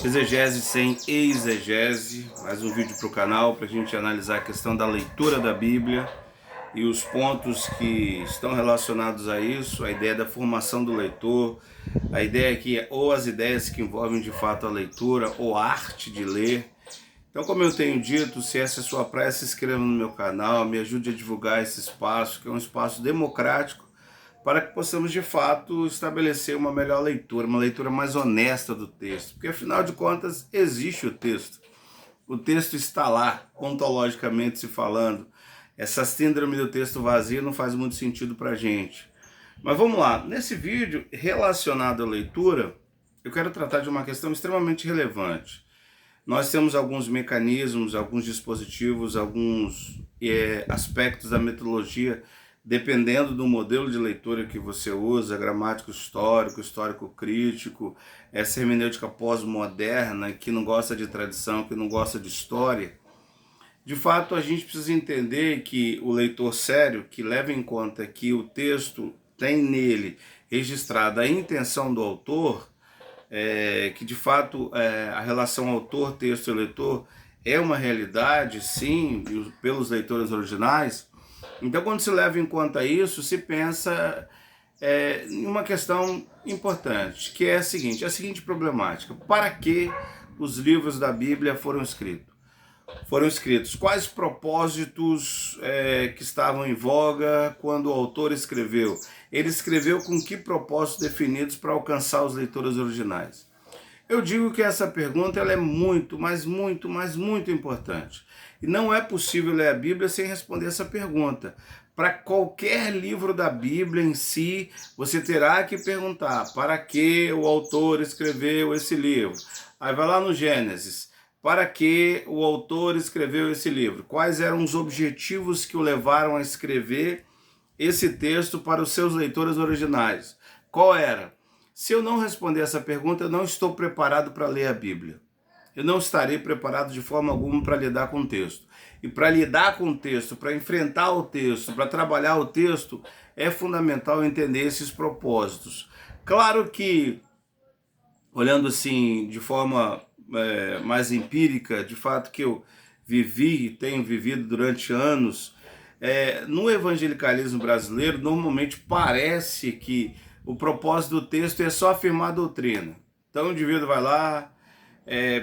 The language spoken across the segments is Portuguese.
Exegese sem exegese, mais um vídeo para o canal para a gente analisar a questão da leitura da Bíblia e os pontos que estão relacionados a isso, a ideia da formação do leitor, a ideia que ou as ideias que envolvem de fato a leitura ou a arte de ler. Então, como eu tenho dito, se essa é a sua praia, se inscreva no meu canal, me ajude a divulgar esse espaço, que é um espaço democrático, para que possamos de fato estabelecer uma melhor leitura, uma leitura mais honesta do texto, porque afinal de contas existe o texto está lá, ontologicamente se falando. Essa síndrome do texto vazio não faz muito sentido para a gente. Mas vamos lá, nesse vídeo relacionado à leitura, eu quero tratar de uma questão extremamente relevante. Nós temos alguns mecanismos, alguns dispositivos, alguns aspectos da metodologia, dependendo do modelo de leitura que você usa, gramático histórico, histórico crítico, essa hermenêutica pós-moderna, que não gosta de tradição, que não gosta de história. De fato, a gente precisa entender que o leitor sério, que leva em conta que o texto tem nele registrada a intenção do autor, que de fato a relação autor, texto e leitor é uma realidade, sim, pelos leitores originais. Então, quando se leva em conta isso, se pensa em uma questão importante, que é a seguinte problemática: para que os livros da Bíblia foram escritos? Quais propósitos que estavam em voga quando o autor escreveu? Ele escreveu com que propósitos definidos para alcançar os leitores originais? Eu digo que essa pergunta ela é muito, mas muito importante. E não é possível ler a Bíblia sem responder essa pergunta. Para qualquer livro da Bíblia em si, você terá que perguntar: para que o autor escreveu esse livro? Aí vai lá no Gênesis: para que o autor escreveu esse livro? Quais eram os objetivos que o levaram a escrever esse texto para os seus leitores originais? Qual era? Se eu não responder essa pergunta, eu não estou preparado para ler a Bíblia. Eu não estarei preparado de forma alguma para lidar com o texto. E para lidar com o texto, para enfrentar o texto, para trabalhar o texto, é fundamental entender esses propósitos. Claro que, olhando assim de forma mais empírica, de fato que eu vivi e tenho vivido durante anos, no evangelicalismo brasileiro, normalmente parece que o propósito do texto é só afirmar a doutrina. Então o indivíduo vai lá,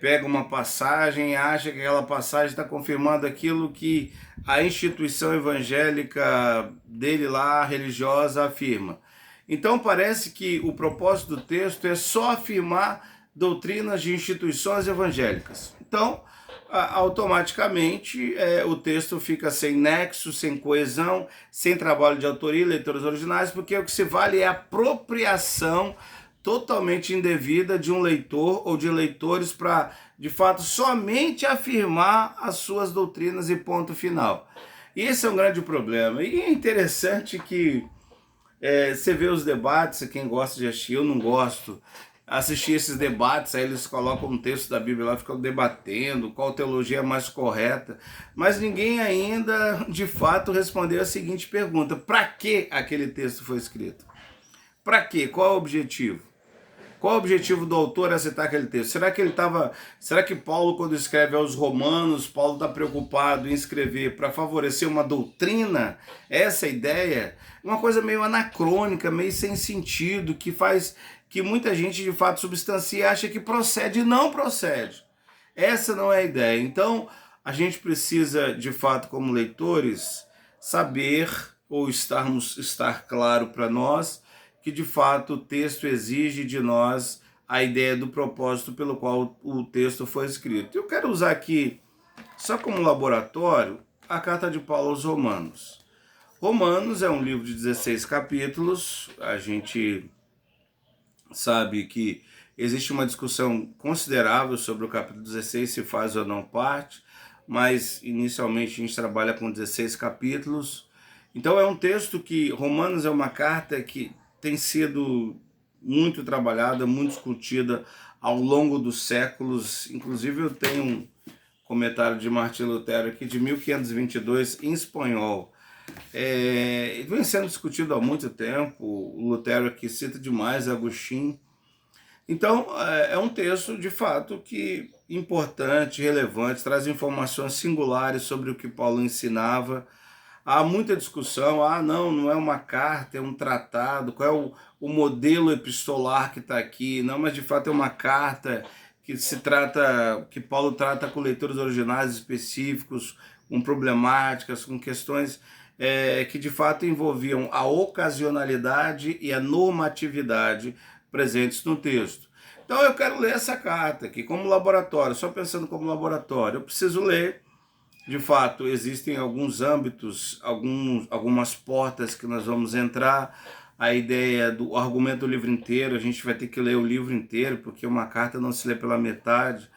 pega uma passagem, acha que aquela passagem está confirmando aquilo que a instituição evangélica dele lá, religiosa, afirma. Então parece que o propósito do texto é só afirmar doutrinas de instituições evangélicas. Então, automaticamente, o texto fica sem nexo, sem coesão, sem trabalho de autoria e leitores originais, porque o que se vale é a apropriação totalmente indevida de um leitor ou de leitores para, de fato, somente afirmar as suas doutrinas e ponto final. E esse é um grande problema. E é interessante que você vê os debates, quem gosta de assistir, eu não gosto, assistir esses debates, aí eles colocam um texto da Bíblia lá, ficam debatendo qual teologia é mais correta, mas ninguém ainda, de fato, respondeu a seguinte pergunta: para que aquele texto foi escrito? Para quê? Qual é o objetivo? Qual é o objetivo do autor a citar aquele texto? Será que Paulo, quando escreve aos Romanos, Paulo está preocupado em escrever para favorecer uma doutrina? Essa é a ideia? Uma coisa meio anacrônica, meio sem sentido, que faz que muita gente de fato substancia e acha que procede e não procede. Essa não é a ideia. Então, a gente precisa, de fato, como leitores, saber ou estar claro para nós que de fato o texto exige de nós a ideia do propósito pelo qual o texto foi escrito. Eu quero usar aqui, só como laboratório, a carta de Paulo aos Romanos. Romanos é um livro de 16 capítulos. A gente sabe que existe uma discussão considerável sobre o capítulo 16, se faz ou não parte, mas inicialmente a gente trabalha com 16 capítulos. Então é um texto que, Romanos é uma carta que tem sido muito trabalhada, muito discutida ao longo dos séculos. Inclusive eu tenho um comentário de Martim Lutero aqui de 1522 em espanhol. Vem sendo discutido há muito tempo. O Lutero aqui cita demais Agostinho. Então, é um texto, de fato, que importante, relevante, traz informações singulares sobre o que Paulo ensinava. Há muita discussão, não, não é uma carta, é um tratado, qual é o modelo epistolar que está aqui? Não, mas de fato é uma carta que se trata, que Paulo trata com leitores originais específicos, com problemáticas, com questões que de fato envolviam a ocasionalidade e a normatividade presentes no texto. Então eu quero ler essa carta aqui como laboratório, só pensando como laboratório. Eu preciso ler. De fato, existem alguns âmbitos, algumas portas que nós vamos entrar. A ideia do argumento do livro inteiro, a gente vai ter que ler o livro inteiro, porque uma carta não se lê pela metade.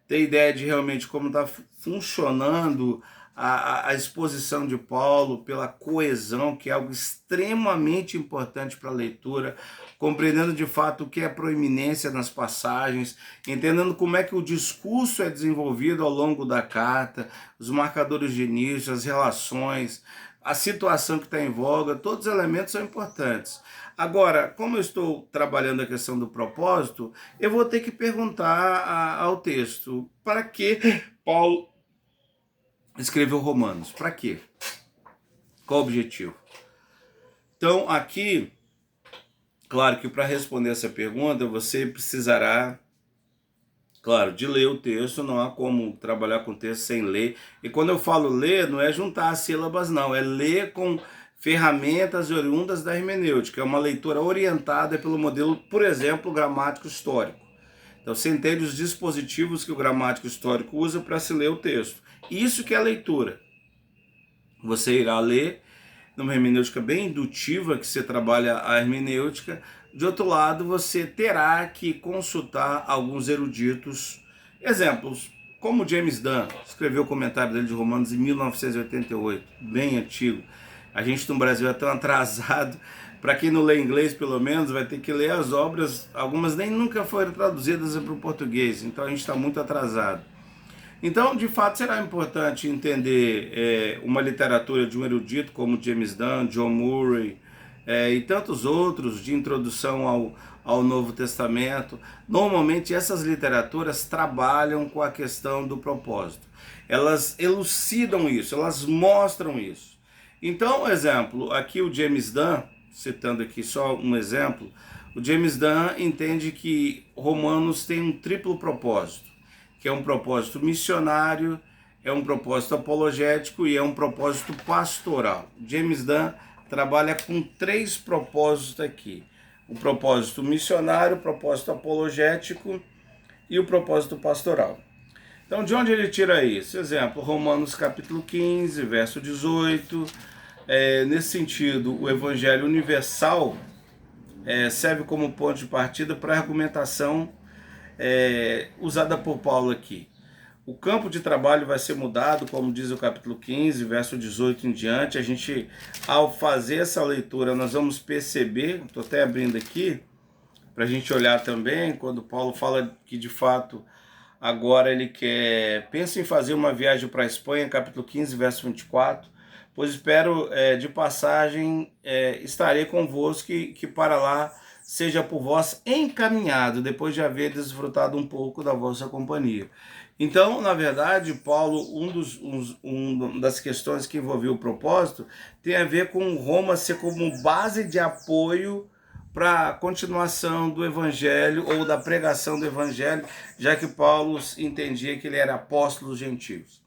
Ter ideia de realmente como está funcionando a exposição de Paulo, pela coesão, que é algo extremamente importante para a leitura, compreendendo de fato o que é proeminência nas passagens, entendendo como é que o discurso é desenvolvido ao longo da carta, os marcadores de início, as relações, a situação que está em voga, todos os elementos são importantes. Agora, como eu estou trabalhando a questão do propósito, eu vou ter que perguntar ao texto, para que Paulo escreveu Romanos? Para quê? Qual o objetivo? Então, aqui, claro que para responder essa pergunta, você precisará, claro, de ler o texto, não há como trabalhar com texto sem ler. E quando eu falo ler, não é juntar as sílabas, não, é ler com ferramentas oriundas da hermenêutica, é uma leitura orientada pelo modelo, por exemplo, gramático histórico. Então você entende os dispositivos que o gramático histórico usa para se ler o texto. Isso que é a leitura. Você irá ler numa hermenêutica bem indutiva, que você trabalha a hermenêutica. De outro lado, você terá que consultar alguns eruditos. Exemplos, como James Dunn, escreveu o comentário dele de Romanos em 1988, bem antigo. A gente no Brasil é tão atrasado. Para quem não lê inglês, pelo menos, vai ter que ler as obras. Algumas nem nunca foram traduzidas para o português, então a gente está muito atrasado. Então, de fato, será importante entender uma literatura de um erudito como James Dunn, John Murray e tantos outros de introdução ao Novo Testamento. Normalmente, essas literaturas trabalham com a questão do propósito. Elas elucidam isso, elas mostram isso. Então, exemplo, aqui o James Dunn, citando aqui só um exemplo, o James Dunn entende que Romanos tem um triplo propósito, que é um propósito missionário, é um propósito apologético e é um propósito pastoral. James Dunn trabalha com 3 propósitos aqui: o propósito missionário, o propósito apologético e o propósito pastoral. Então, de onde ele tira isso? Exemplo, Romanos capítulo 15, verso 18. Nesse sentido, o evangelho universal serve como ponto de partida para a argumentação usada por Paulo aqui. O campo de trabalho vai ser mudado, como diz o capítulo 15, verso 18 em diante. A gente, ao fazer essa leitura, nós vamos perceber, estou até abrindo aqui, para a gente olhar também, quando Paulo fala que de fato agora ele pensa em fazer uma viagem para a Espanha, capítulo 15, verso 24, pois espero de passagem estarei convosco que para lá seja por vós encaminhado, depois de haver desfrutado um pouco da vossa companhia. Então, na verdade, Paulo, uma das questões que envolveu o propósito tem a ver com Roma ser como base de apoio para a continuação do evangelho ou da pregação do evangelho, já que Paulo entendia que ele era apóstolo dos gentios.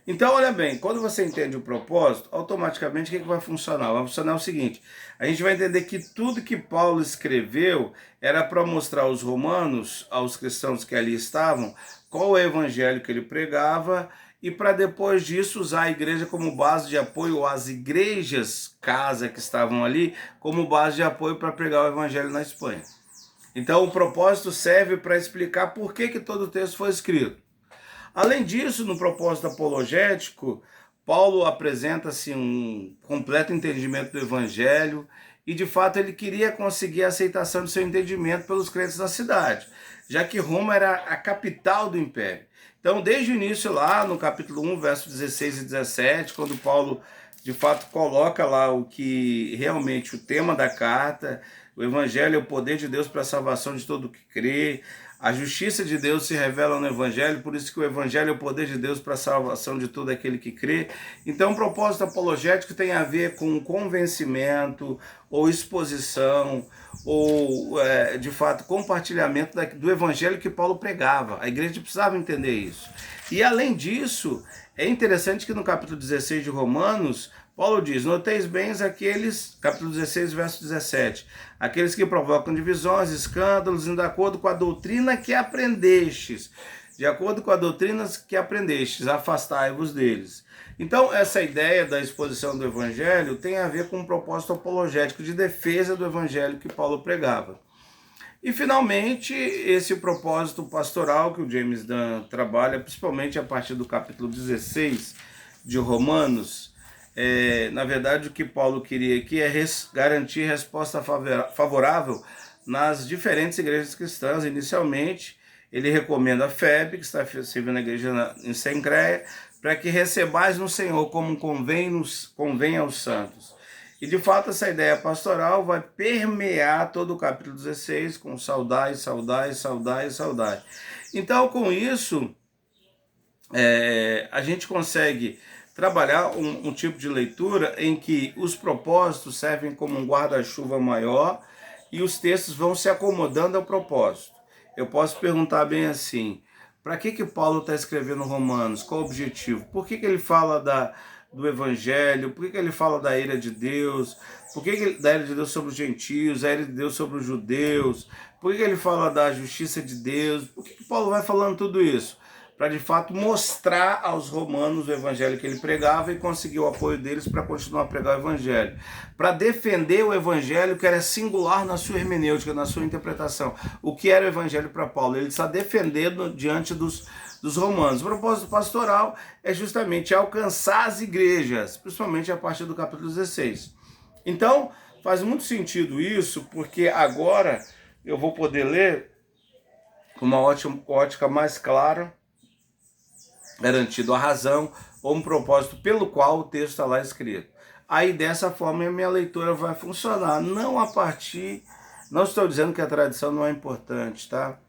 Então, olha bem, quando você entende o propósito, automaticamente o que vai funcionar? Vai funcionar o seguinte: a gente vai entender que tudo que Paulo escreveu era para mostrar aos romanos, aos cristãos que ali estavam, qual é o evangelho que ele pregava, e para depois disso usar a igreja como base de apoio, ou as igrejas casa que estavam ali, como base de apoio para pregar o evangelho na Espanha. Então o propósito serve para explicar por que todo o texto foi escrito. Além disso, no propósito apologético, Paulo apresenta-se um completo entendimento do evangelho e, de fato, ele queria conseguir a aceitação do seu entendimento pelos crentes da cidade, já que Roma era a capital do império. Então, desde o início lá, no capítulo 1, versos 16 e 17, quando Paulo, de fato, coloca lá o que realmente o tema da carta, O Evangelho é o poder de Deus para a salvação de todo o que crê. A justiça de Deus se revela no Evangelho, por isso que o Evangelho é o poder de Deus para a salvação de todo aquele que crê. Então, o propósito apologético tem a ver com convencimento, ou exposição, ou, de fato, compartilhamento do Evangelho que Paulo pregava. A igreja precisava entender isso. E, além disso, é interessante que no capítulo 16 de Romanos, Paulo diz: noteis bem aqueles, capítulo 16, verso 17, aqueles que provocam divisões, escândalos, de acordo com a doutrina que aprendestes. De acordo com a doutrina que aprendestes, afastai-vos deles. Então, essa ideia da exposição do Evangelho tem a ver com um propósito apologético de defesa do Evangelho que Paulo pregava. E, finalmente, esse propósito pastoral que o James Dunn trabalha, principalmente a partir do capítulo 16 de Romanos. Na verdade, o que Paulo queria aqui é garantir resposta favorável nas diferentes igrejas cristãs. Inicialmente, ele recomenda a FEB, que está servindo a igreja em Sencreia, para que recebais no Senhor como convém aos santos. E, de fato, essa ideia pastoral vai permear todo o capítulo 16 com saudai, saudai, saudai, saudai. Então, com isso, a gente consegue trabalhar um tipo de leitura em que os propósitos servem como um guarda-chuva maior e os textos vão se acomodando ao propósito. Eu posso perguntar bem assim: para que Paulo está escrevendo Romanos? Qual o objetivo? Por que ele fala do Evangelho? Por que ele fala da ira de Deus? Por que da ira de Deus sobre os gentios? A ira de Deus sobre os judeus? Por que ele fala da justiça de Deus? Por que Paulo vai falando tudo isso? Para, de fato, mostrar aos romanos o evangelho que ele pregava e conseguir o apoio deles para continuar a pregar o evangelho. Para defender o evangelho que era singular na sua hermenêutica, na sua interpretação. O que era o evangelho para Paulo? Ele está defendendo diante dos romanos. O propósito pastoral é justamente alcançar as igrejas, principalmente a partir do capítulo 16. Então, faz muito sentido isso, porque agora eu vou poder ler com uma ótica mais clara, garantido a razão ou um propósito pelo qual o texto está lá escrito. Aí, dessa forma, a minha leitura vai funcionar. Não estou dizendo que a tradição não é importante, tá?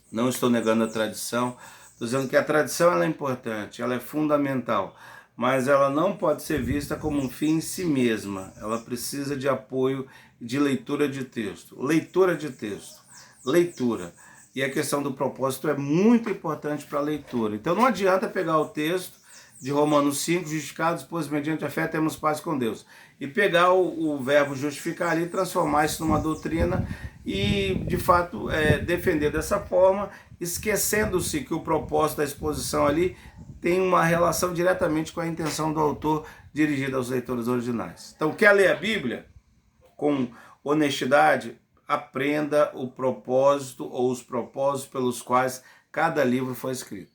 Não estou negando a tradição. Estou dizendo que a tradição ela é importante, ela é fundamental. Mas ela não pode ser vista como um fim em si mesma. Ela precisa de apoio de leitura de texto. Leitura de texto. Leitura. E a questão do propósito é muito importante para a leitura. Então não adianta pegar o texto de Romanos 5, justificados, pois mediante a fé temos paz com Deus, e pegar o verbo justificar ali, transformar isso numa doutrina e, de fato, defender dessa forma, esquecendo-se que o propósito da exposição ali tem uma relação diretamente com a intenção do autor dirigida aos leitores originais. Então, quer ler a Bíblia com honestidade? Aprenda o propósito ou os propósitos pelos quais cada livro foi escrito.